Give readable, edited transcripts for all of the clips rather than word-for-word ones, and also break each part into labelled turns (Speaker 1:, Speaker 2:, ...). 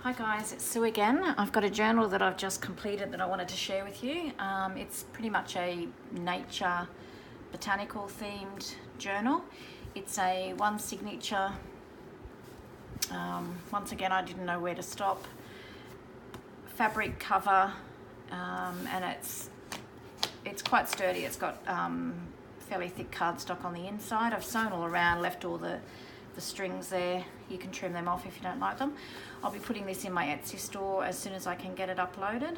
Speaker 1: Hi guys, it's Sue again. I've got a journal that I've just completed that I wanted to share with you. It's pretty much a nature botanical themed journal. It's a one signature. Once again, I didn't know where to stop. Fabric cover, and it's quite sturdy. It's got fairly thick cardstock on the inside. I've sewn all around, left all the strings there. You can trim them off if you don't like them. I'll be putting this in my Etsy store as soon as I can get it uploaded.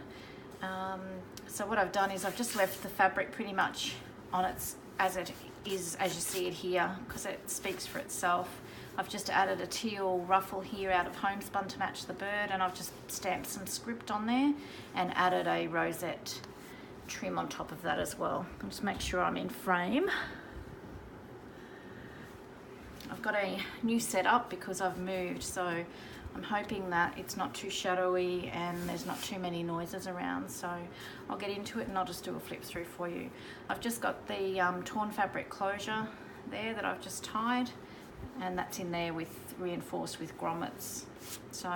Speaker 1: So what I've done is I've just left the fabric pretty much on its as it is, as you see it here, because it speaks for itself. I've just added a teal ruffle here out of homespun to match the bird, and I've just stamped some script on there and added a rosette trim on top of that as well. I'll just make sure I'm in frame. I've got a new setup because I've moved, so I'm hoping that it's not too shadowy and there's not too many noises around. So I'll get into it and I'll just do a flip through for you. I've just got the torn fabric closure there that I've just tied, and that's in there with reinforced with grommets. So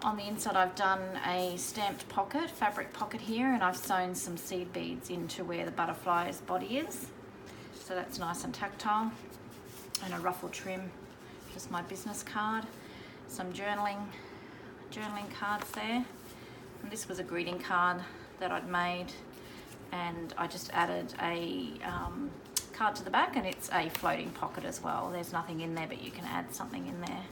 Speaker 1: on the inside I've done a stamped pocket, fabric pocket here, and I've sewn some seed beads into where the butterfly's body is. So that's nice and tactile. And a ruffle trim, just my business card, some journaling cards there, and this was a greeting card that I'd made, and I just added a card to the back, and it's a floating pocket as well. There's nothing in there, but you can add something in there.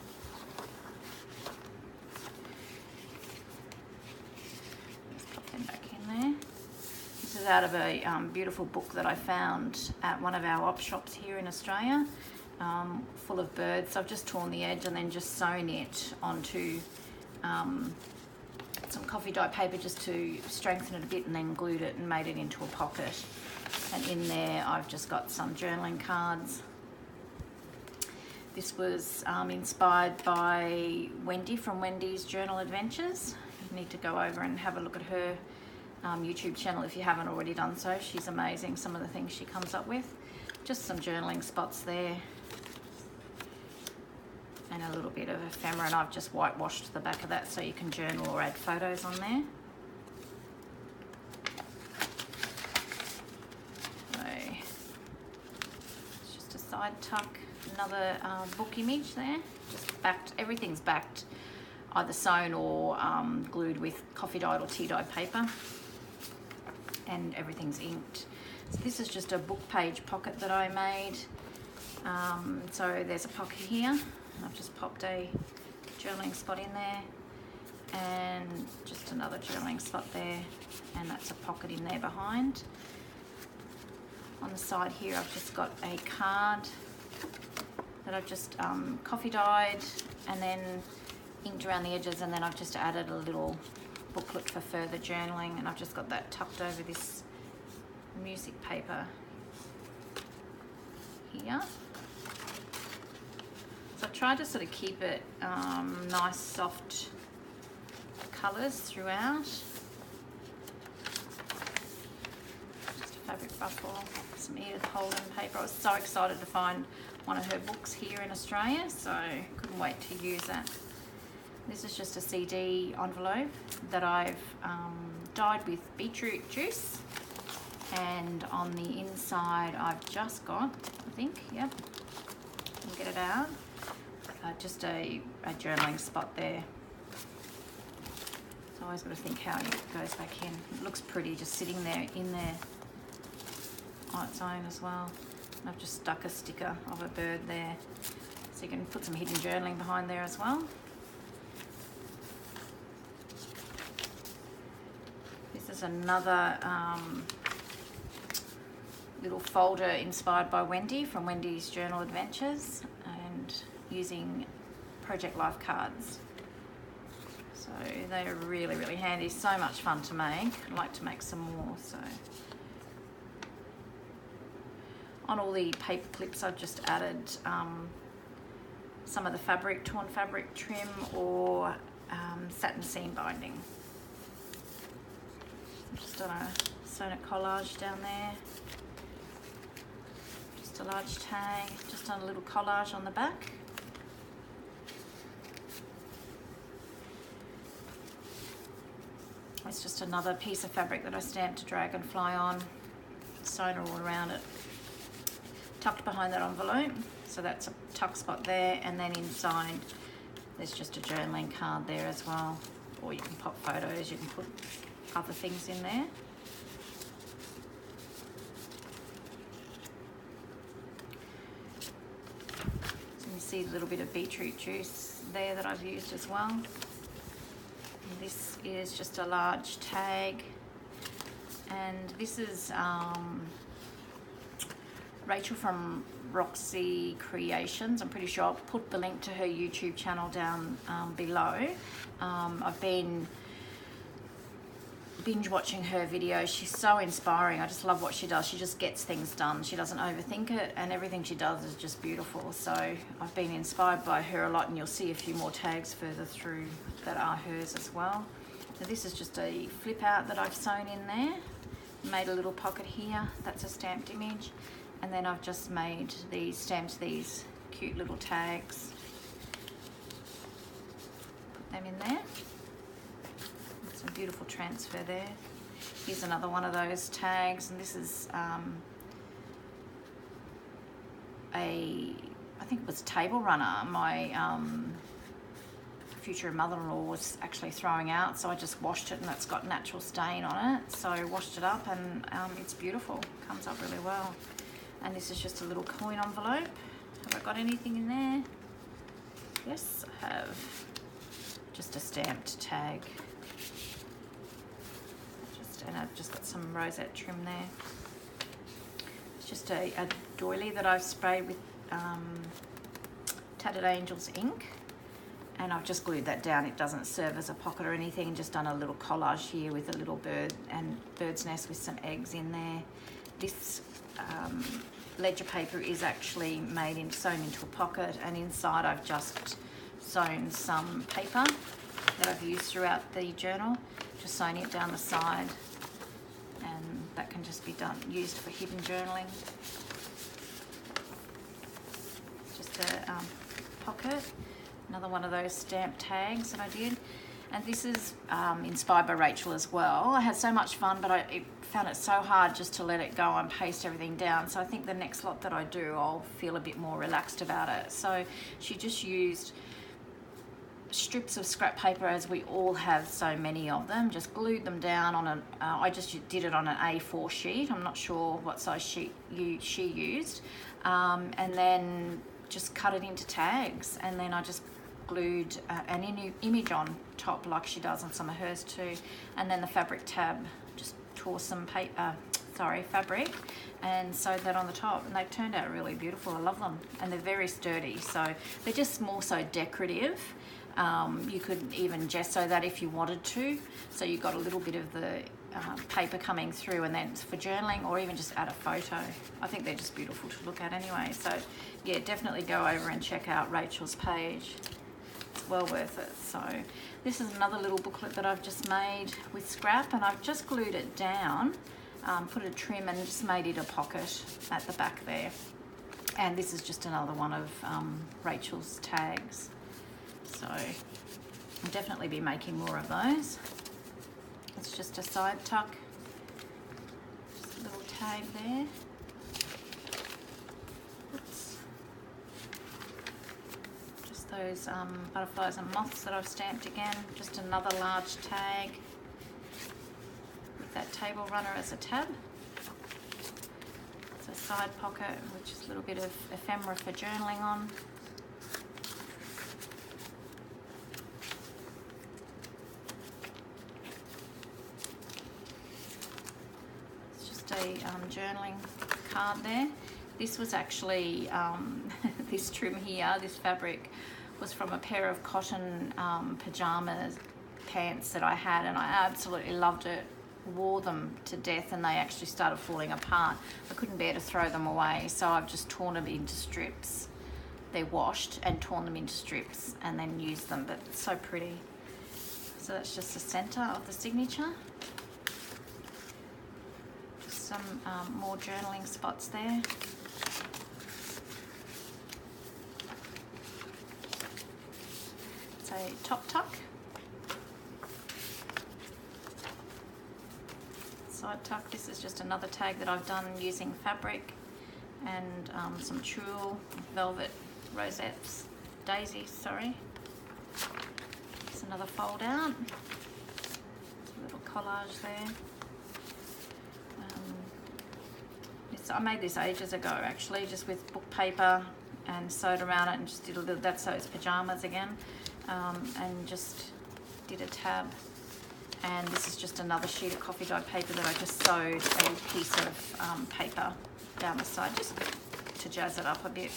Speaker 1: Let's pop them back in there. This is out of a beautiful book that I found at one of our op shops here in Australia. Full of birds. I've just torn the edge and then just sewn it onto some coffee dye paper just to strengthen it a bit, and then glued it and made it into a pocket. And in there I've just got some journaling cards. This was inspired by Wendy from Wendy's Journal Adventures. You need to go over and have a look at her YouTube channel if you haven't already done so. She's amazing, some of the things she comes up with. Just some journaling spots there, and a little bit of ephemera, and I've just whitewashed the back of that so you can journal or add photos on there. So it's just a side tuck, another book image there, just backed. Everything's backed, either sewn or glued with coffee dyed or tea dyed paper, and everything's inked. So this is just a book page pocket that I made. So there's a pocket here. I've just popped a journaling spot in there, and just another journaling spot there, and that's a pocket in there behind. On the side here I've just got a card that I've just coffee dyed and then inked around the edges, and then I've just added a little booklet for further journaling, and I've just got that tucked over this music paper here. So I tried to sort of keep it nice soft colours throughout. Just a fabric ruffle, some Edith Holden paper. I was so excited to find one of her books here in Australia, so couldn't wait to use that. This is just a CD envelope that I've dyed with beetroot juice. And on the inside I've just got, I think, yep, we'll get it out, just a journaling spot there. So I always got to think how it goes back in. It looks pretty just sitting there in there on its own as well. And I've just stuck a sticker of a bird there, so you can put some hidden journaling behind there as well. This is another little folder inspired by Wendy from Wendy's Journal Adventures, and using Project Life cards. So they're really, really handy, so much fun to make. I'd like to make some more. So on all the paper clips I've just added some of the fabric, torn fabric trim, or satin seam binding. Just done a sonnet collage down there. A large tag, just on a little collage on the back. It's just another piece of fabric that I stamped a dragonfly on, sewn all around it, tucked behind that envelope. So that's a tuck spot there, and then inside there's just a journaling card there as well. Or you can pop photos, you can put other things in there. So you see a little bit of beetroot juice there that I've used as well. And this is just a large tag, and this is Rachel from Roxy Creations. I'm pretty sure I'll put the link to her YouTube channel down below. I've been binge watching her videos. She's so inspiring. I just love what she does. She just gets things done. She doesn't overthink it, and everything she does is just beautiful. So I've been inspired by her a lot, and you'll see a few more tags further through that are hers as well. So this is just a flip out that I've sewn in there. Made a little pocket here. That's a stamped image. And then I've just made these, stamped these cute little tags. Put them in there. Some beautiful transfer there. Here's another one of those tags, and this is I think it was a table runner. My future mother-in-law was actually throwing out, so I just washed it, and it's got natural stain on it. So I washed it up, and it's beautiful. Comes up really well. And this is just a little coin envelope. Have I got anything in there? Yes, I have. Just a stamped tag. And I've just got some rosette trim there. It's just a doily that I've sprayed with Tattered Angels ink. And I've just glued that down. It doesn't serve as a pocket or anything. Just done a little collage here with a little bird and bird's nest with some eggs in there. This ledger paper is actually sewn into a pocket, and inside I've just sewn some paper that I've used throughout the journal, just sewing it down the side, and that can just be used for hidden journaling. Just a pocket, another one of those stamped tags that I did. And this is inspired by Rachel as well. I had so much fun, but I found it so hard just to let it go and paste everything down. So I think the next lot that I do, I'll feel a bit more relaxed about it. So she just used strips of scrap paper, as we all have so many of them, just glued them down on I just did it on an A4 sheet. I'm not sure what size sheet she used. And then just cut it into tags, and then I just glued an image on top like she does on some of hers too, and then the fabric tab, just tore some fabric and sewed that on the top, and they turned out really beautiful. I love them, and they're very sturdy, so they're just more so decorative. You could even gesso that if you wanted to, so you got a little bit of the paper coming through, and then for journaling, or even just add a photo. I think they're just beautiful to look at anyway. So yeah, definitely go over and check out Rachel's page. It's well worth it. So this is another little booklet that I've just made with scrap, and I've just glued it down, put a trim, and just made it a pocket at the back there. And this is just another one of Rachel's tags. So I'll definitely be making more of those. It's just a side tuck, just a little tag there. Oops. Just those butterflies and moths that I've stamped again. Just another large tag with that table runner as a tab. It's a side pocket, which is a little bit of ephemera for journaling on. A journaling card there. This was actually this trim here, this fabric was from a pair of cotton pajama pants that I had, and I absolutely loved it. Wore them to death, and they actually started falling apart. I couldn't bear to throw them away, so I've just torn them into strips. They're washed and torn them into strips and then used them, but it's so pretty. So that's just the center of the signature. Some more journaling spots there. It's a top tuck. side tuck. This is just another tag that I've done using fabric and some tulle, velvet rosettes, daisies, sorry. It's another fold out. A little collage there. I made this ages ago actually, just with book paper and sewed around it and just did a little, that's so it's pajamas again, and just did a tab. And this is just another sheet of coffee dyed paper that I just sewed a piece of paper down the side just to jazz it up a bit.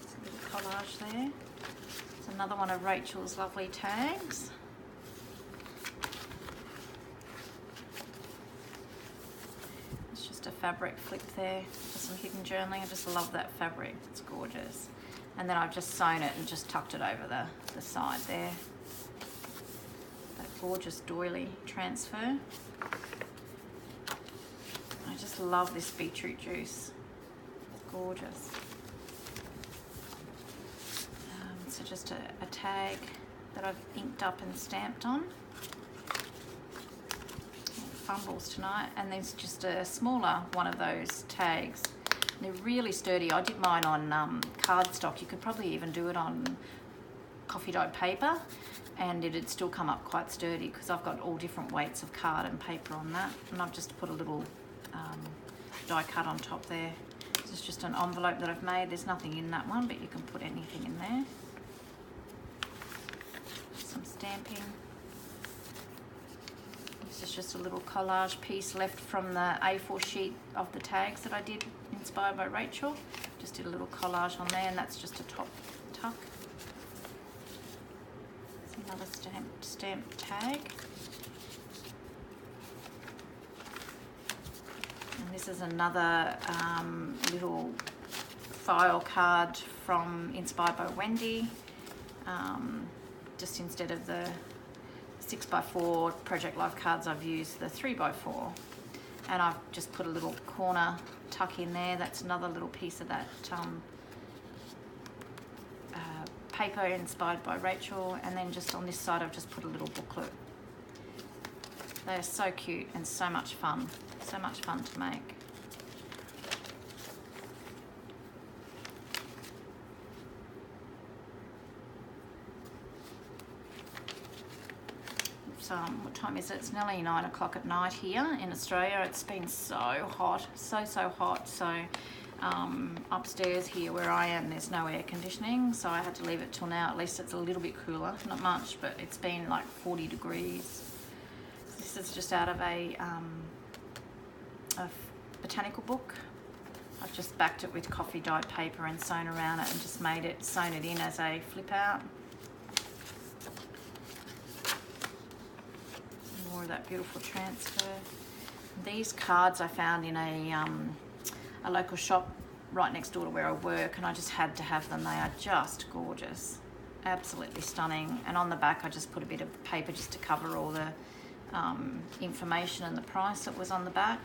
Speaker 1: It's a little collage there. It's another one of Rachel's lovely tags. A fabric flip there for some hidden journaling. I just love that fabric, it's gorgeous. And then I've just sewn it and just tucked it over the side there. That gorgeous doily transfer. I just love this beetroot juice, it's gorgeous. So just a tag that I've inked up and stamped on. Fumbles tonight, and there's just a smaller one of those tags. They're really sturdy. I did mine on cardstock. You could probably even do it on coffee dyed paper and it'd still come up quite sturdy because I've got all different weights of card and paper on that, and I've just put a little die cut on top there. This is just an envelope that I've made. There's nothing in that one, but you can put anything in there. Some stamping. This is just a little collage piece left from the A4 sheet of the tags that I did, inspired by Rachel. Just did a little collage on there, and that's just a top tuck. It's another stamped tag. And this is another little file card from Inspired by Wendy. Just instead of the 6x4 Project Life cards, I've used the 3x4, and I've just put a little corner tuck in there. That's another little piece of that paper inspired by Rachel, and then just on this side I've just put a little booklet. They are so cute and so much fun to make. What time is it? It's nearly 9 o'clock at night here in Australia. It's been so hot, so hot. So upstairs here where I am, there's no air conditioning, so I had to leave it till now. At least it's a little bit cooler, not much, but it's been like 40 degrees. This is just out of a botanical book. I've just backed it with coffee dyed paper and sewn around it and just sewn it in as a flip out. More of that beautiful transfer. These cards I found in a local shop right next door to where I work, and I just had to have them. They are just gorgeous, absolutely stunning. And on the back I just put a bit of paper just to cover all the information and the price that was on the back.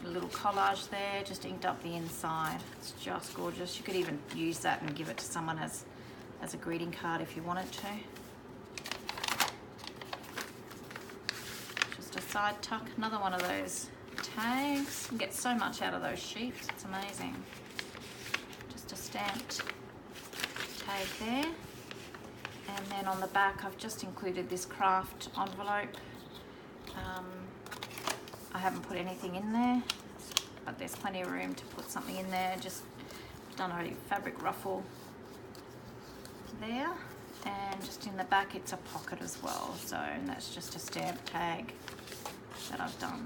Speaker 1: A little collage there, just inked up the inside. It's just gorgeous. You could even use that and give it to someone as a greeting card if you wanted to. Just a side tuck, another one of those tags. You can get so much out of those sheets, it's amazing. Just a stamped tag there. And then on the back I've just included this craft envelope. I haven't put anything in there, but there's plenty of room to put something in there. Just done a fabric ruffle there, and just in the back it's a pocket as well. So, and that's just a stamp tag that I've done.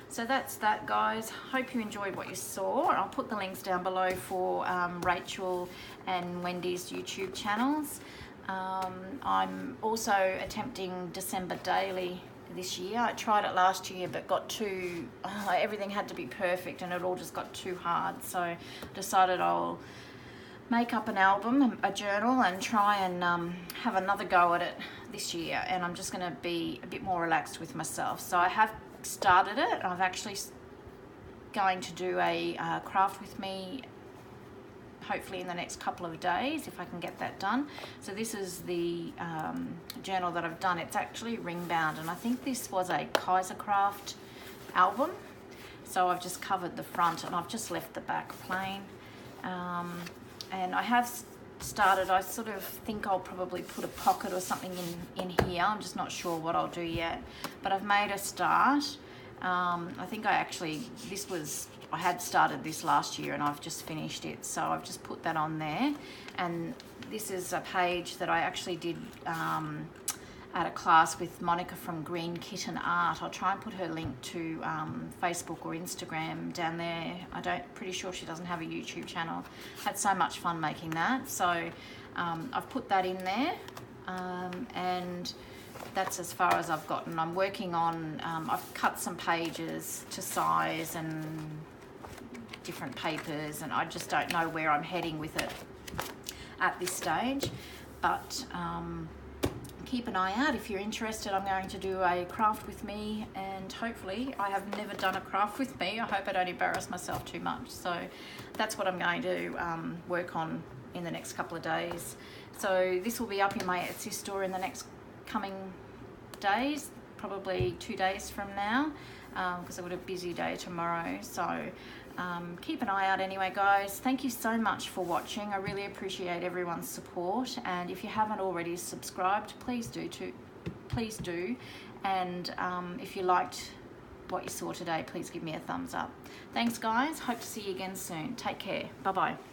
Speaker 1: So that's that, guys. Hope you enjoyed what you saw. I'll put the links down below for Rachel and Wendy's YouTube channels. I'm also attempting December daily this year. I tried it last year but got too, everything had to be perfect and it all just got too hard. So I decided I'll make up an album, a journal, and try and have another go at it this year. And I'm just going to be a bit more relaxed with myself. So I have started it. I'm actually going to do a craft with me hopefully in the next couple of days if I can get that done. So this is the journal that I've done. It's actually ring bound, and I think this was a Kaisercraft album. So I've just covered the front and I've just left the back plain. And I have started, I sort of think I'll probably put a pocket or something in here. I'm just not sure what I'll do yet, but I've made a start. I think I had started this last year and I've just finished it, so I've just put that on there. And this is a page that I actually did at a class with Monica from Green Kitten Art. I'll try and put her link to Facebook or Instagram down there. Pretty sure she doesn't have a YouTube channel. Had so much fun making that. So I've put that in there, and that's as far as I've gotten. I'm working on, I've cut some pages to size and different papers, and I just don't know where I'm heading with it at this stage. But keep an eye out if you're interested. I'm going to do a craft with me, and hopefully, I have never done a craft with me. I hope I don't embarrass myself too much. So that's what I'm going to work on in the next couple of days. So this will be up in my Etsy store in the next coming days, probably 2 days from now, because I've got a busy day tomorrow. So keep an eye out anyway, guys. Thank you so much for watching. I really appreciate everyone's support, and if you haven't already subscribed, please do. And if you liked what you saw today, please give me a thumbs up. Thanks, guys. Hope to see you again soon. Take care. Bye bye.